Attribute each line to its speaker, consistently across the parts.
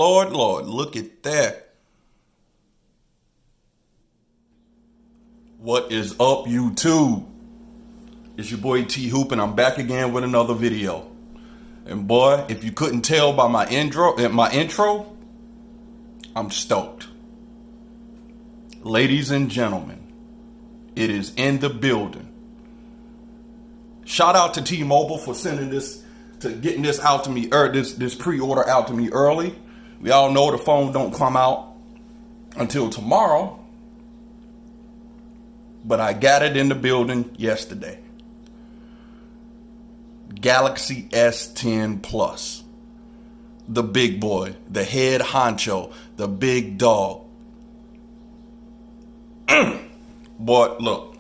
Speaker 1: Lord, Lord, look at that. What is up, YouTube? It's your boy T Hoop, and I'm back again with another video. And boy, if you couldn't tell by my intro, I'm stoked. Ladies and gentlemen, it is in the building. Shout out to T-Mobile for sending this, getting this out to me, this pre-order out to me early. We all know the phone don't come out until tomorrow, but I got it in the building yesterday. Galaxy S10 Plus. The big boy, the head honcho, the big dog. Boy, look,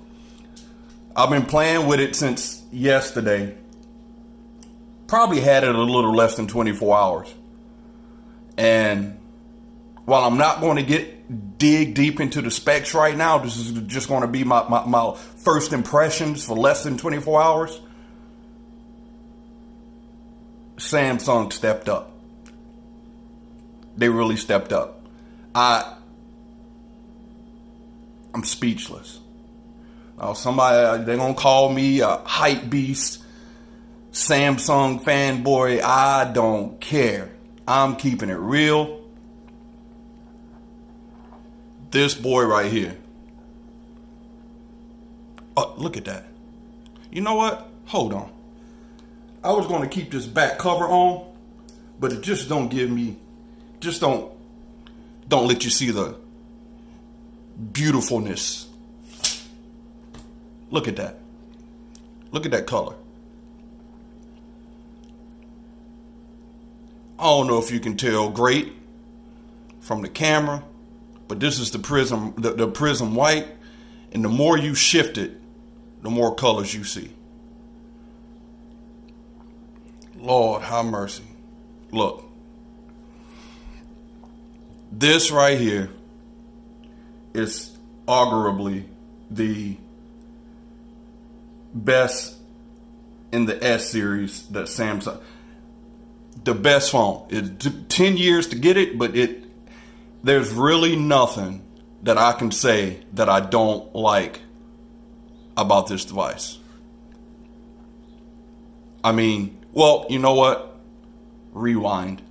Speaker 1: I've been playing with it since yesterday. Probably had it a little less than 24 hours. And while I'm not going to dig deep into the specs right now, this is just going to be my first impressions for less than 24 hours. Samsung stepped up. They really stepped up. I'm speechless. Somebody, they're going to call me a hype beast, Samsung fanboy. I don't care. I'm keeping it real. This boy right here. Oh, look at that. You know what? Hold on. I was going to keep this back cover on, but it just don't give me, don't let you see the beautifulness. Look at that. Look at that color. I don't know if you can tell great from the camera, but this is the prism, the prism white, and the more you shift it, the more colors you see. Lord, have mercy. Look. This right here is arguably the best in the S series that Samsung. The best phone. It took 10 years to get it, but there's really nothing that I can say that I don't like about this device. I mean, well, you know what? Rewind.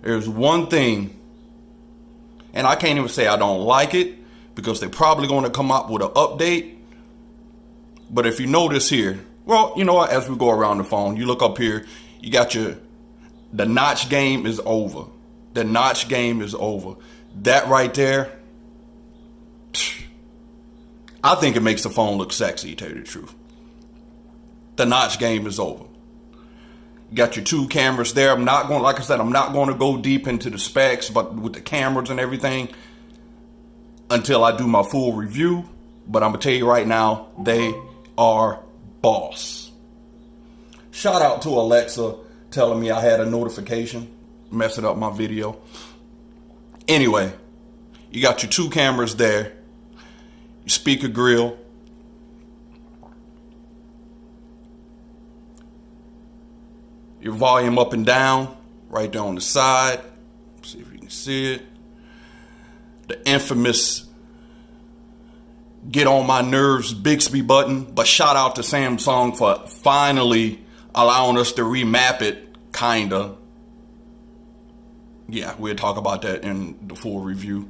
Speaker 1: There's one thing, and I can't even say I don't like it because they're probably going to come up with an update. But if you notice here, well, you know what? As we go around the phone, you look up here, you got the notch game is over. The notch game is over. That right there, I think it makes the phone look sexy, to tell you the truth. The notch game is over. You got your two cameras there. I'm not going, like I said, I'm not going to go deep into the specs, but with the cameras and everything until I do my full review. But I'm going to tell you right now, they are boss. Shout out to Alexa telling me I had a notification, messing up my video. Anyway, you got your two cameras there, your speaker grill, your volume up and down right there on the side. Let's see if you can see it. The infamous get on my nerves Bixby button. But shout out to Samsung for finally allowing us to remap it, kinda. Yeah, we'll talk about that in the full review.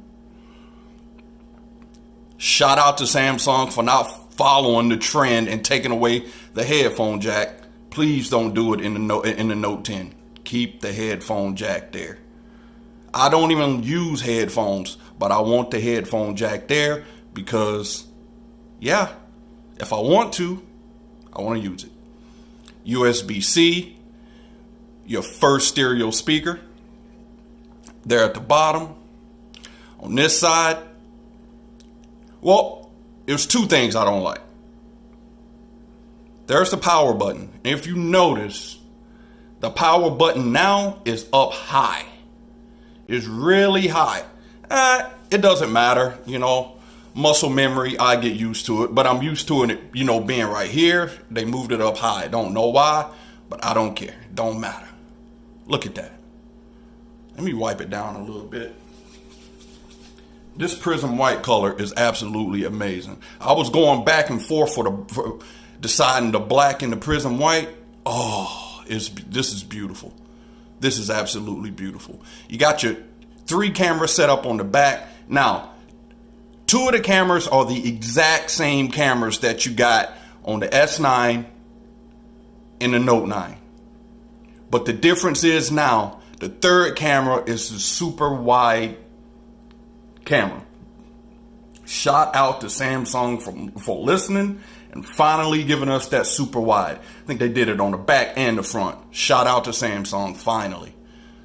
Speaker 1: Shout out to Samsung for not following the trend and taking away the headphone jack. Please don't do it in the Note 10. Keep the headphone jack there. I don't even use headphones, but I want the headphone jack there because, yeah, if I want to, I want to use it. USB-C, your first stereo speaker. There at the bottom. On this side, well, there's two things I don't like. There's the power button. And if you notice, the power button now is up high. It's really high. It doesn't matter, you know. Muscle memory, I get used to it. But I'm used to it, you know, being right here. They moved it up high. Don't know why, but I don't care. Don't matter. Look at that. Let me wipe it down a little bit. This prism white color is absolutely amazing. I was going back and forth for deciding the black and the prism white. Oh, this is beautiful. This is absolutely beautiful. You got your 3 cameras set up on the back. Now, 2 of the cameras are the exact same cameras that you got on the S9 and the Note 9. But the difference is now the 3rd camera is the super wide camera. Shout out to Samsung for listening and finally giving us that super wide. I think they did it on the back and the front. Shout out to Samsung, finally.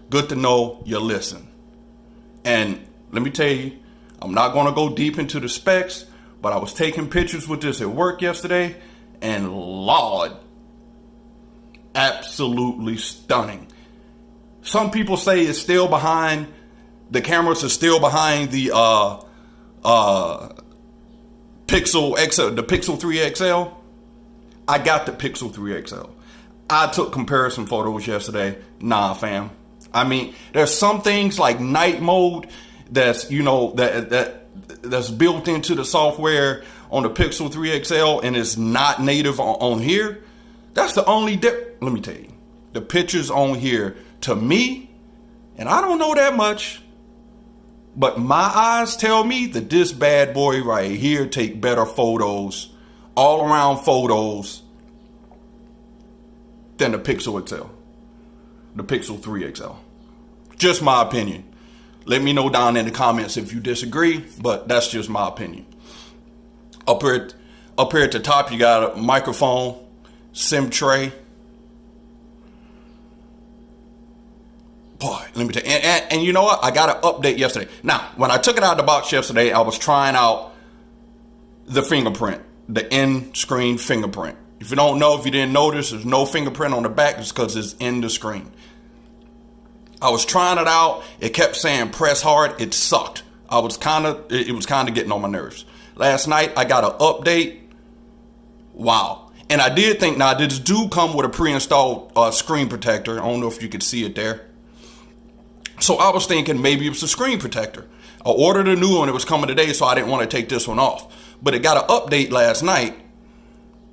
Speaker 1: Good to know you listen. And let me tell you, I'm not going to go deep into the specs, but I was taking pictures with this at work yesterday, and Lord, absolutely stunning. Some people say it's still behind, the cameras are still behind the Pixel XL, the Pixel 3 XL. I got the Pixel 3 XL. I took comparison photos yesterday. Nah, fam. I mean, there's some things like night mode that's, you know, that's built into the software on the Pixel 3 XL and is not native on here. That's the only let me tell you, the pictures on here, to me, and I don't know that much, but my eyes tell me that this bad boy right here take better photos, all around photos, than the Pixel XL, the Pixel 3 XL. Just my opinion. Let me know down in the comments if you disagree, but that's just my opinion. Up here at the top, you got a microphone, SIM tray. Boy, let me tell you, and you know what? I got an update yesterday. Now, when I took it out of the box yesterday, I was trying out the fingerprint, the in-screen fingerprint. If you don't know, if you didn't notice, there's no fingerprint on the back. It's because it's in the screen. I was trying it out. It kept saying press hard. It sucked. It was kind of getting on my nerves. Last night, I got an update. Wow. And I did think, now this do come with a pre-installed screen protector. I don't know if you could see it there. So I was thinking maybe it was a screen protector. I ordered a new one. It was coming today, so I didn't want to take this one off. But it got an update last night.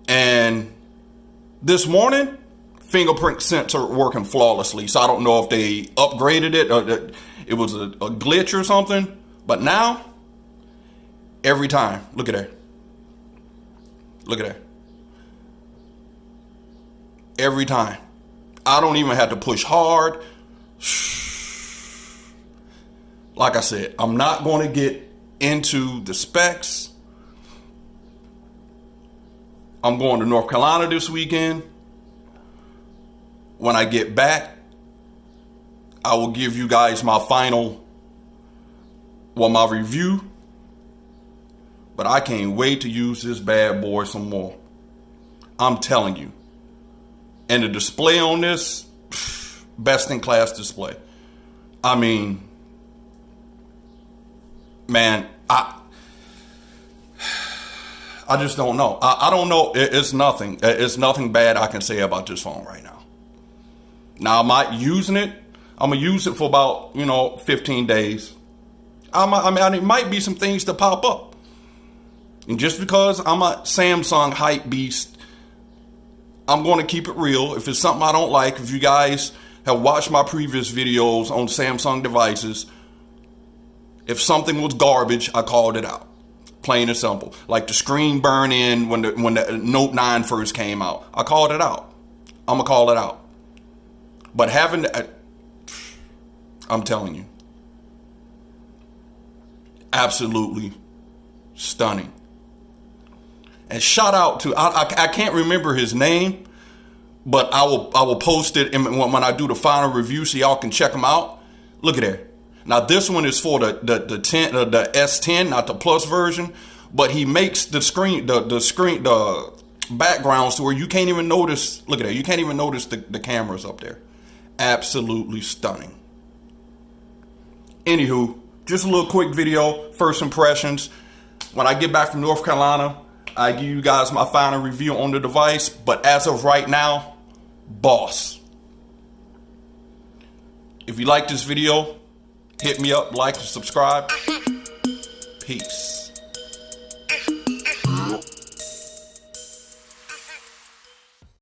Speaker 1: And this morning, fingerprint sensor working flawlessly. So I don't know if they upgraded it or that it was a glitch or something. But now, every time, look at that. Look at that. Every time. I don't even have to push hard. Like I said, I'm not going to get into the specs. I'm going to North Carolina this weekend. When I get back, I will give you guys my my review. But I can't wait to use this bad boy some more. I'm telling you. And the display on this, best in class display. I mean, man, I just don't know. I don't know. It's nothing. It's nothing bad I can say about this phone right now. Now, am I using it? I'm going to use it for about, 15 days. It might be some things that pop up. And just because I'm a Samsung hype beast, I'm going to keep it real. If it's something I don't like, if you guys have watched my previous videos on Samsung devices, if something was garbage, I called it out. Plain and simple. Like the screen burn in when the Note 9 first came out. I called it out. I'm going to call it out. But I'm telling you, absolutely stunning. And shout out to, I can't remember his name, but I will post it when I do the final review so y'all can check him out. Look at that. Now this one is for the S10, not the Plus version, but he makes the backgrounds to where you can't even notice. Look at that. You can't even notice the cameras up there. Absolutely stunning. Anywho, just a little quick video, first impressions. When I get back from North Carolina, I give you guys my final review on the device. But as of right now, boss. If you like this video, hit me up, like, and subscribe. Peace.